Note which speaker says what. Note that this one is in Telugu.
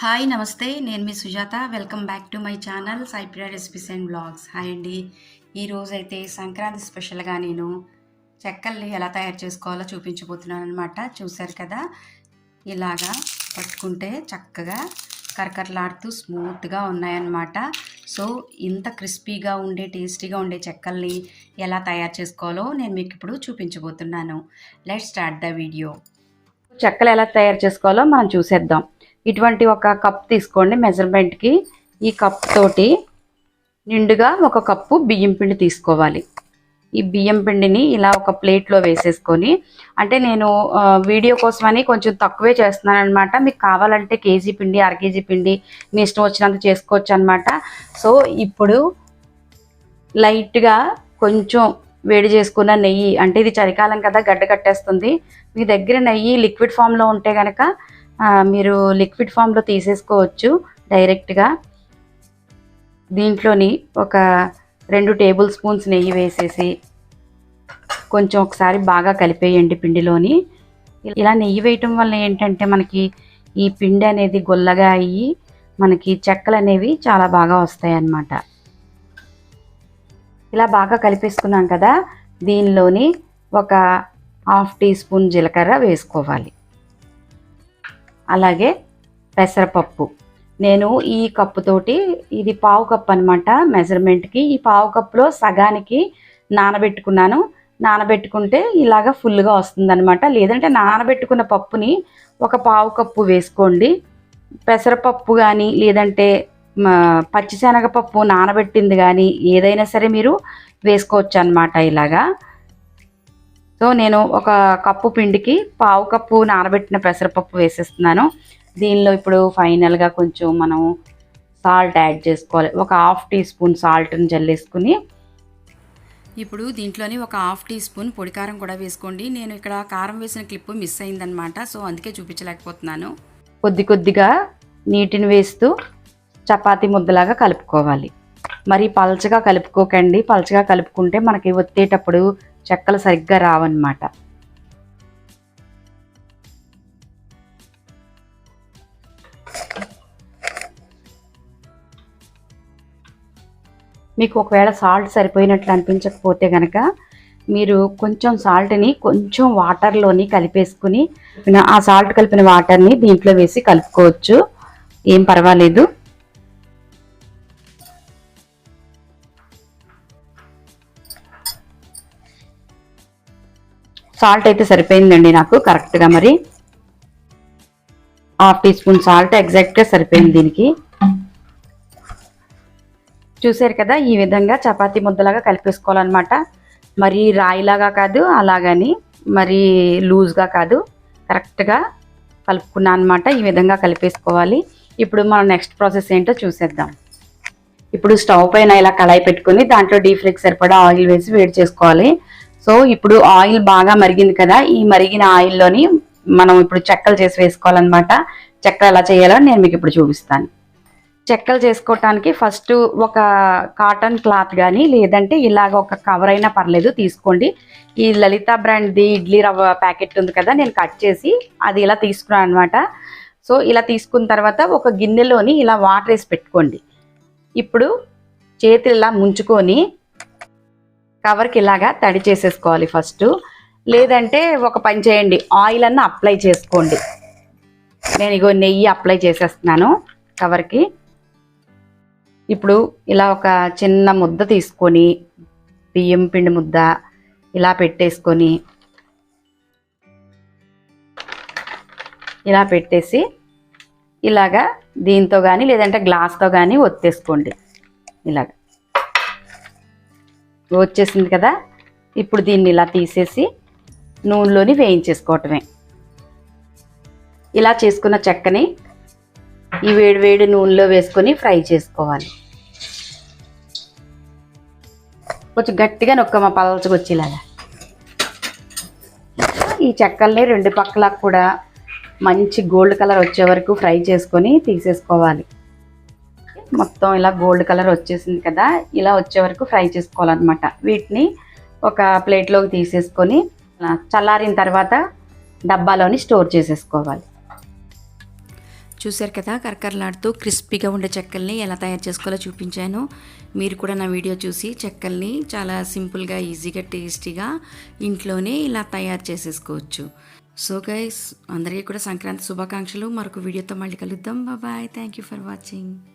Speaker 1: హాయ్ నమస్తే. నేను మీ Sujatha. Welcome back to my channel Saipriya recipes and vlogs. Hi అండి. ఈరోజైతే సంక్రాంతి స్పెషల్గా నేను చెక్కల్ని ఎలా తయారు చేసుకోవాలో చూపించబోతున్నాను అనమాట. చూశారు కదా, ఇలాగా పట్టుకుంటే చక్కగా కరకరలాడుతూ స్మూత్గా ఉన్నాయన్నమాట. సో ఇంత క్రిస్పీగా ఉండే టేస్టీగా ఉండే చెక్కల్ని ఎలా తయారు చేసుకోవాలో నేను మీకు ఇప్పుడు చూపించబోతున్నాను. Let's start the video. చెక్కలు ఎలా తయారు చేసుకోవాలో మనం చూసేద్దాం. ఇటువంటి ఒక కప్ తీసుకోండి మెజర్మెంట్కి. ఈ కప్ తోటి నిండుగా ఒక కప్పు బియ్యం పిండి తీసుకోవాలి. ఈ బియ్యం పిండిని ఇలా ఒక ప్లేట్లో వేసేసుకొని, అంటే నేను వీడియో కోసమని కొంచెం తక్కువే చేస్తున్నాను అనమాట. మీకు కావాలంటే కేజీ పిండి, అర కేజీ పిండి మీ ఇష్టం వచ్చినంత చేసుకోవచ్చు అనమాట. సో ఇప్పుడు లైట్గా కొంచెం వేడి చేసుకున్న నెయ్యి, అంటే ఇది చలికాలం కదా గడ్డ కట్టేస్తుంది. మీ దగ్గర నెయ్యి లిక్విడ్ ఫామ్లో ఉంటే కనుక మీరు లిక్విడ్ ఫామ్లో తీసేసుకోవచ్చు డైరెక్ట్గా. దీంట్లోని ఒక 2 టేబుల్ స్పూన్స్ నెయ్యి వేసేసి కొంచెం ఒకసారి బాగా కలిపేయండి పిండిలోని. ఇలా నెయ్యి వేయటం వల్ల ఏంటంటే మనకి ఈ పిండి అనేది గొల్లగా అయ్యి మనకి చెక్కలు అనేవి చాలా బాగా వస్తాయి అన్నమాట. ఇలా బాగా కలిపేసుకున్నాం కదా, దీనిలోని ఒక 1/2 టీ స్పూన్ జీలకర్ర వేసుకోవాలి. అలాగే పెసరపప్పు. నేను ఈ కప్పుతోటి, ఇది పావు కప్ అనమాట మెజర్మెంట్కి. ఈ పావు కప్పులో సగానికి నానబెట్టుకున్నాను. నానబెట్టుకుంటే ఇలాగ ఫుల్గా వస్తుందన్నమాట. లేదంటే నానబెట్టుకున్న పప్పుని ఒక పావు కప్పు వేసుకోండి. పెసరపప్పు కానీ లేదంటే పచ్చిశనగపప్పు నానబెట్టింది కానీ ఏదైనా సరే మీరు వేసుకోవచ్చు అన్నమాట ఇలాగా. సో నేను ఒక కప్పు పిండికి పావు కప్పు నానబెట్టిన పెసరపప్పు వేసేస్తున్నాను. దీనిలో ఇప్పుడు ఫైనల్గా కొంచెం మనం సాల్ట్ యాడ్ చేసుకోవాలి. ఒక 1/2 టీ స్పూన్ సాల్ట్ని జల్లేసుకుని, ఇప్పుడు దీంట్లోని ఒక 1/2 టీ స్పూన్ పొడి కారం కూడా వేసుకోండి. నేను ఇక్కడ కారం వేసిన క్లిప్ మిస్ అయిందనమాట, సో అందుకే చూపించలేకపోతున్నాను. కొద్ది కొద్దిగా నీటిని వేస్తూ చపాతీ ముద్దలాగా కలుపుకోవాలి. మరి పల్చగా కలుపుకోకండి. పల్చగా కలుపుకుంటే మనకి ఒత్తేటప్పుడు చెక్కలు సరిగ్గా రావన్నమాట. మీకు ఒకవేళ సాల్ట్ సరిపోయినట్లు అనిపించకపోతే కనుక మీరు కొంచెం సాల్ట్ని కొంచెం వాటర్లోని కలిపేసుకుని ఆ సాల్ట్ కలిపిన వాటర్ని దీంట్లో వేసి కలుపుకోవచ్చు, ఏం పర్వాలేదు. సాల్ట్ అయితే సరిపోయిందండి నాకు కరెక్ట్గా. మరి 1/2 టీ స్పూన్ సాల్ట్ ఎగ్జాక్ట్గా సరిపోయింది దీనికి. చూసారు కదా, ఈ విధంగా చపాతీ ముద్దలాగా కలిపేసుకోవాలన్నమాట. మరి రాయిలాగా కాదు, అలాగని మరి లూజ్గా కాదు, కరెక్ట్గా కలుపుకున్నాను అనమాట. ఈ విధంగా కలిపేసుకోవాలి. ఇప్పుడు మనం నెక్స్ట్ ప్రాసెస్ ఏంటో చూసేద్దాం. ఇప్పుడు స్టవ్ పైన ఇలా కళాయి పెట్టుకుని దాంట్లో డీప్ ఫ్రైకి సరిపడా ఆయిల్ వేసి వేడి చేసుకోవాలి. సో ఇప్పుడు ఆయిల్ బాగా మరిగింది కదా, ఈ మరిగిన ఆయిల్లోని మనం ఇప్పుడు చెక్కలు చేసి వేసుకోవాలన్నమాట. చెక్కలు ఎలా చేయాలో నేను మీకు ఇప్పుడు చూపిస్తాను. చెక్కలు చేసుకోవటానికి ఫస్ట్ ఒక కాటన్ క్లాత్ కానీ లేదంటే ఇలాగ ఒక కవర్ అయినా పర్లేదు తీసుకోండి. ఈ లలిత బ్రాండ్ది ఇడ్లీ రవ్వ ప్యాకెట్ ఉంది కదా, నేను కట్ చేసి అది ఇలా తీసుకున్నాను అనమాట. సో ఇలా తీసుకున్న తర్వాత ఒక గిన్నెలోని ఇలా వాటర్ వేసి పెట్టుకోండి. ఇప్పుడు చేతులు ఇలా ముంచుకొని కవర్కి ఇలాగా తడి చేసేసుకోవాలి ఫస్ట్. లేదంటే ఒక పని చేయండి, ఆయిల్ అన్న అప్లై చేసుకోండి. నేను ఇగో నెయ్యి అప్లై చేసేస్తున్నాను కవర్కి. ఇప్పుడు ఇలా ఒక చిన్న ముద్ద తీసుకొని బియ్యం పిండి ముద్ద ఇలా పెట్టేసుకొని ఇలా పెట్టేసి ఇలాగా దీంతో కానీ లేదంటే గ్లాస్తో కానీ ఒత్తేసుకోండి. ఇలాగ వచ్చేసింది కదా, ఇప్పుడు దీన్ని ఇలా తీసేసి నూనెలోని వేయించేసుకోవటమే. ఇలా చేసుకున్న చెక్కని ఈ వేడి వేడి నూనెలో వేసుకొని ఫ్రై చేసుకోవాలి. కొంచెం గట్టిగా నొక్కమ పలచగా వచ్చేలాగా. ఈ చెక్కల్ని 2 పక్కల కూడా మంచి గోల్డ్ కలర్ వచ్చే వరకు ఫ్రై చేసుకొని తీసేసుకోవాలి. మొత్తం ఇలా గోల్డ్ కలర్ వచ్చేసింది కదా, ఇలా వచ్చే వరకు ఫ్రై చేసుకోవాలన్నమాట. వీటిని ఒక ప్లేట్లోకి తీసేసుకొని చల్లారిన తర్వాత డబ్బాలోని స్టోర్ చేసేసుకోవాలి. చూశారు కదా, కరకరలాడుతూ క్రిస్పీగా ఉండే చెక్కల్ని ఎలా తయారు చేసుకోవాలో చూపించాను. మీరు కూడా నా వీడియో చూసి చెక్కల్ని చాలా సింపుల్గా, ఈజీగా, టేస్టీగా ఇంట్లోనే ఇలా తయారు చేసేసుకోవచ్చు. సో గైస్, అందరికీ కూడా సంక్రాంతి శుభాకాంక్షలు. మరొక వీడియోతో మళ్ళీ కలుద్దాం. Bye. Thank you for watching.